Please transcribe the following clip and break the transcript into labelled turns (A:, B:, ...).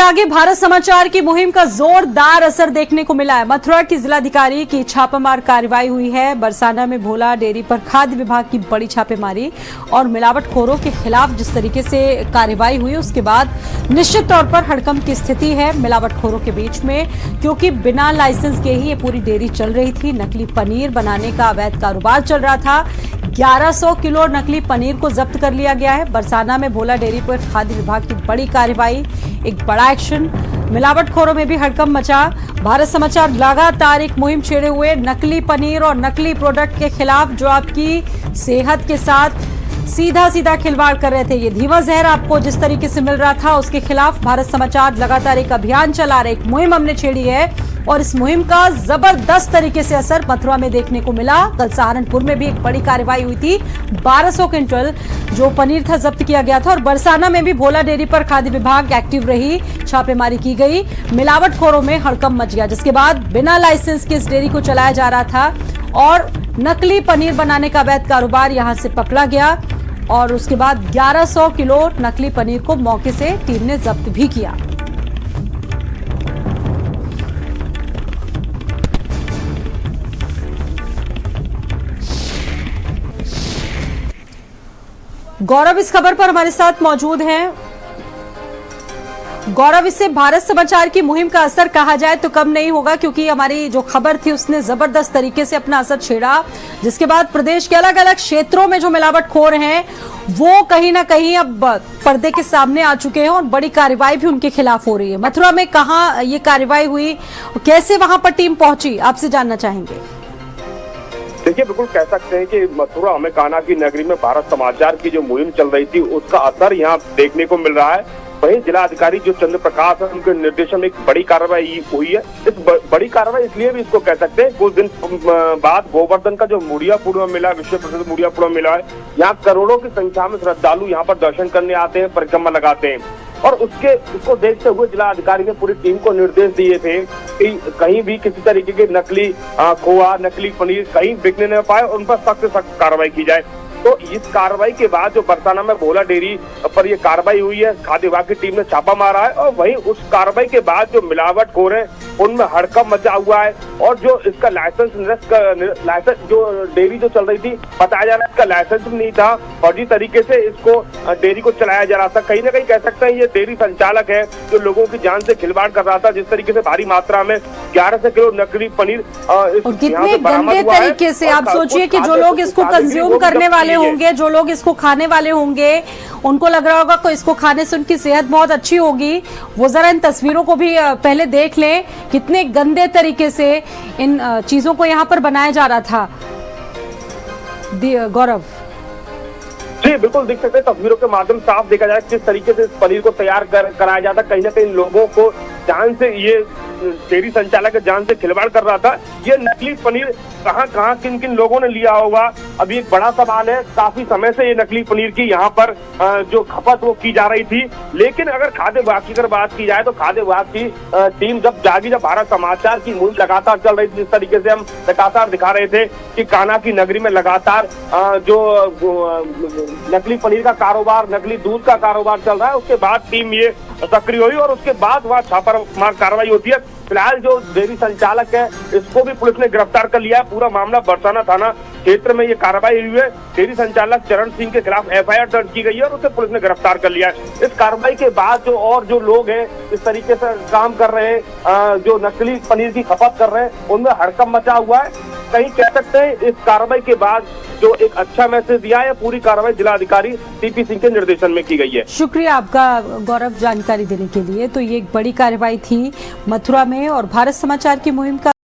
A: आगे भारत समाचार की मुहिम का जोरदार असर देखने को मिला है। मथुरा की जिलाधिकारी की छापामार कार्रवाई हुई है। बरसाना में भोला डेयरी पर खाद्य विभाग की बड़ी छापेमारी और मिलावटखोरों के खिलाफ जिस तरीके से कार्रवाई हुई उसके बाद निश्चित तौर पर हड़कंप की स्थिति है मिलावटखोरों के बीच में, क्योंकि बिना लाइसेंस के ही ये पूरी डेयरी चल रही थी। नकली पनीर बनाने का अवैध कारोबार चल रहा था। 1100 किलो नकली पनीर को जब्त कर लिया गया है। बरसाना में भोला डेयरी पर खाद्य विभाग की बड़ी कार्रवाई, एक बड़ा एक्शन। मिलावटखोरों में भी हड़कंप मचा। भारत समाचार लगातार एक मुहिम छेड़े हुए नकली पनीर और नकली प्रोडक्ट के खिलाफ जो आपकी सेहत के साथ सीधा खिलवाड़ कर रहे थे। ये धीमा जहर आपको जिस तरीके से मिल रहा था उसके खिलाफ भारत समाचार लगातार एक अभियान चला रहा है, एक मुहिम हमने छेड़ी है और इस मुहिम का जबरदस्त तरीके से असर मथुरा में देखने को मिला। कल सहारनपुर में भी एक बड़ी कार्रवाई हुई थी। 1200 क्विंटल जो पनीर था जब्त किया गया था और बरसाना में भी भोला डेयरी पर खाद्य विभाग एक्टिव रही, छापेमारी की गई। मिलावटखोरों में हड़कंप मच गया, जिसके बाद बिना लाइसेंस के इस डेयरी को चलाया जा रहा था और नकली पनीर बनाने का अवैध कारोबार यहां से पकड़ा गया और उसके बाद 1100 किलो नकली पनीर को मौके से टीम ने जब्त भी किया। गौरव इस खबर पर हमारे साथ मौजूद हैं। गौरव, इससे भारत समाचार की मुहिम का असर कहा जाए तो कम नहीं होगा, क्योंकि हमारी जो खबर थी उसने जबरदस्त तरीके से अपना असर छेड़ा, जिसके बाद प्रदेश के अलग अलग क्षेत्रों में जो मिलावटखोर हैं वो कहीं ना कहीं अब पर्दे के सामने आ चुके हैं और बड़ी कार्रवाई भी उनके खिलाफ हो रही है। मथुरा में कहां ये कार्रवाई हुई, कैसे वहां पर टीम पहुंची, आपसे जानना चाहेंगे।
B: देखिए, बिल्कुल कह सकते हैं कि मथुरा अमेकाना की नगरी में भारत समाचार की जो मुहिम चल रही थी उसका असर यहाँ देखने को मिल रहा है। वहीं जिला अधिकारी जो चंद्र प्रकाश है उनके निर्देशन में एक बड़ी कार्रवाई हुई है। इस बड़ी कार्रवाई इसलिए भी इसको कह सकते हैं, कुछ दिन बाद गोवर्धन का जो मुड़िया पूर्णिमा मेला, विश्व प्रसिद्ध मुड़िया पूर्णिमा मेला है, यहाँ करोड़ों की संख्या में श्रद्धालु यहाँ पर दर्शन करने आते हैं, परिक्रमा लगाते हैं और उसको देखते हुए जिला अधिकारी ने पूरी टीम को निर्देश दिए थे कि कहीं भी किसी तरीके के नकली खोआ, नकली पनीर कहीं बिकने न पाए और उन पर सख्त से सख्त कार्रवाई की जाए। तो इस कार्रवाई के बाद जो बरसाना में भोला डेयरी पर ये कार्रवाई हुई है, खाद्य विभाग की टीम ने छापा मारा है और वहीं उस कार्रवाई के बाद जो मिलावटखोर हैं उनमें हड़कंप मचा हुआ है और जो इसका लाइसेंस जो डेयरी जो चल रही थी, बताया जा रहा है इसका लाइसेंस भी नहीं था, फर्जी तरीके से इसको डेयरी को चलाया जा रहा था। कहीं ना कहीं कह सकते हैं ये डेयरी संचालक है जो लोगों की जान से खिलवाड़ कर रहा था। जिस तरीके से भारी मात्रा में 1100 किलो नकली पनीर
A: कितने गंदे तरीके से, आप सोचिए कि जो लोग इसको कंज्यूम करने वाले होंगे, जो लोग इसको खाने वाले होंगे, उनको लग रहा होगा कि इसको खाने से उनकी सेहत बहुत अच्छी होगी। वो जरा इन तस्वीरों को भी पहले देख लें, कितने गंदे तरीके से इन चीजों को यहाँ पर बनाया जा रहा था। गौरव
B: जी, बिल्कुल देख सकते हैं तस्वीरों के माध्यम साफ देखा जाए किस तरीके से इस पनीर को तैयार कराया जाता। कहीं ना कहीं लोगों को जान से, ये डेयरी संचालक जान से खिलवाड़ कर रहा था। ये नकली पनीर कहां किन किन लोगों ने लिया होगा, अभी एक बड़ा सवाल है। काफी समय से ये नकली पनीर की यहाँ पर जो खपत वो की जा रही थी, लेकिन अगर खाद्य विभाग की अगर बात की जाए तो खाद्य विभाग की टीम जब जागी, जब भारत समाचार की मुहिम लगातार चल रही थी, जिस तरीके से हम लगातार दिखा रहे थे कि कान्हा की नगरी में लगातार जो नकली पनीर का कारोबार, नकली दूध का कारोबार चल रहा है, उसके बाद टीम ये सक्रिय हुई और उसके बाद वहाँ छापामार कार्रवाई होती है। फिलहाल जो डेयरी संचालक है इसको भी पुलिस ने गिरफ्तार कर लिया है। पूरा मामला बरसाना थाना क्षेत्र में ये कार्रवाई हुई है। डेयरी संचालक चरण सिंह के खिलाफ FIR दर्ज की गई है और उसे पुलिस ने गिरफ्तार कर लिया है। इस कार्रवाई के बाद जो लोग हैं इस तरीके से काम कर रहे हैं, जो नकली पनीर की खपत कर रहे हैं, उनमें हड़कंप मचा हुआ है। कहीं कह सकते हैं इस कार्रवाई के बाद जो एक अच्छा मैसेज दिया है, पूरी कार्रवाई जिलाधिकारी CP सिंह के निर्देशन में की गई है।
A: शुक्रिया आपका गौरव, जानकारी देने के लिए। तो ये एक बड़ी कार्रवाई थी मथुरा में और भारत समाचार की मुहिम का